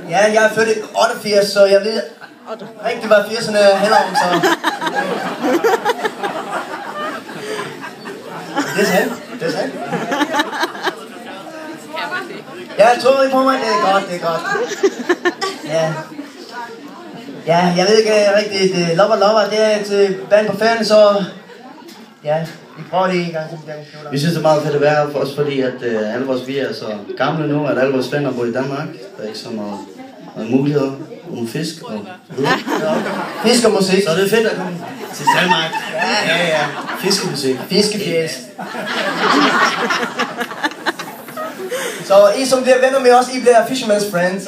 Ja, jeg er født i 88, så jeg ved rigtig, hvad 80'erne handler om, så... Det er sandt. Det er sandt. Ja, jeg tror ikke på mig. Det er godt, det er godt. Ja. Ja, jeg ved ikke rigtigt. Lover, det er et band på Færøerne, så... Ja, vi prøver det en gang. Vi synes, det er meget fedt at være her for os, fordi at alle vores vi er så gamle nu, at alle vores venner bor i Danmark. Der er ikke så meget muligheder om fisk og videre. Fisk og musik. Så det er fedt at komme til Danmark. Ja. Fiskemusik. Fiskefjæs. Så I som bliver venner med os, I bliver Fisherman's Friends.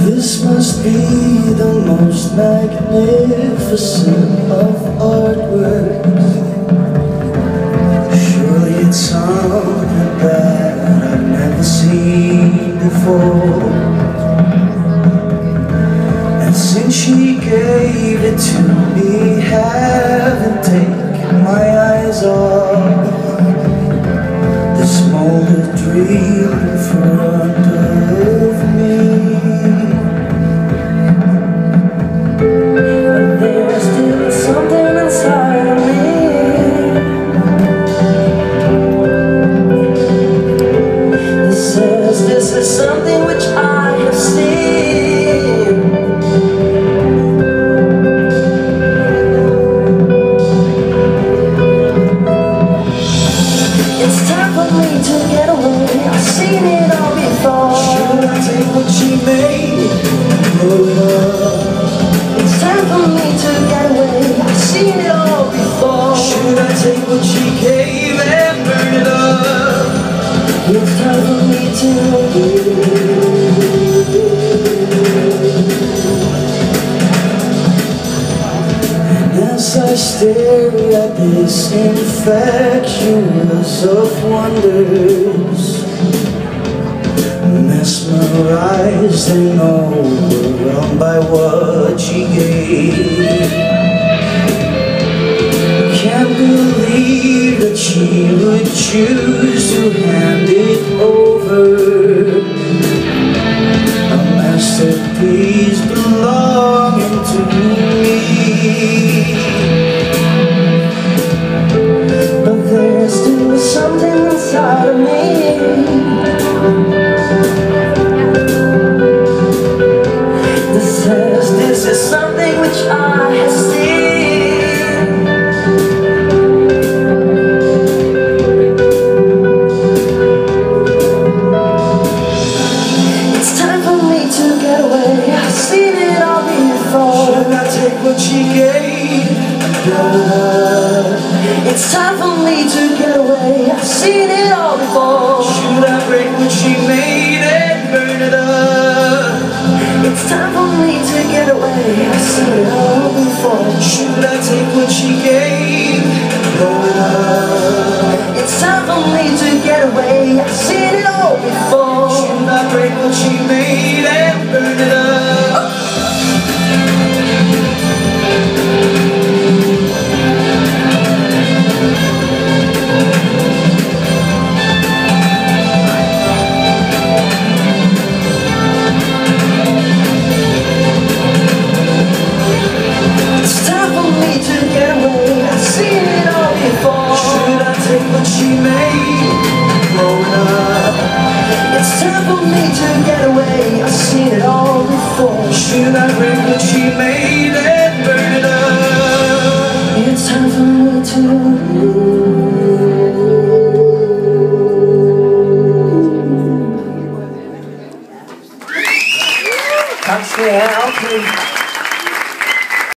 This must be the most magnificent of artworks. Surely it's something that I've never seen before. And since she gave it to me, haven't taken my eyes off this molded dream in front of me. Something which I have seen. It's time for me to get away. I've seen it all before. Should I take what she made and blow it up? It's time for me to get away. I've seen it all before. Should I take what she gave and burn it up? It's time for me to and as I stare at this infectious of wonders, mesmerized and overwhelmed by what she gave, can't believe that she would choose to hand it over. A masterpiece belonging to me. But there's still something inside of me that says this is something which I have seen. What she gave and blow it up. It's time for me to get away. I've seen it all before. Should I break what she made and burn it up? It's time for me to get away. I've seen it all before. Should I take what she gave and blow it up? It's time for me to get away. I've seen it all before. Should I break what she made and burn it up? Should I break what she made and burn it up? It's time for me to Tak skal I have.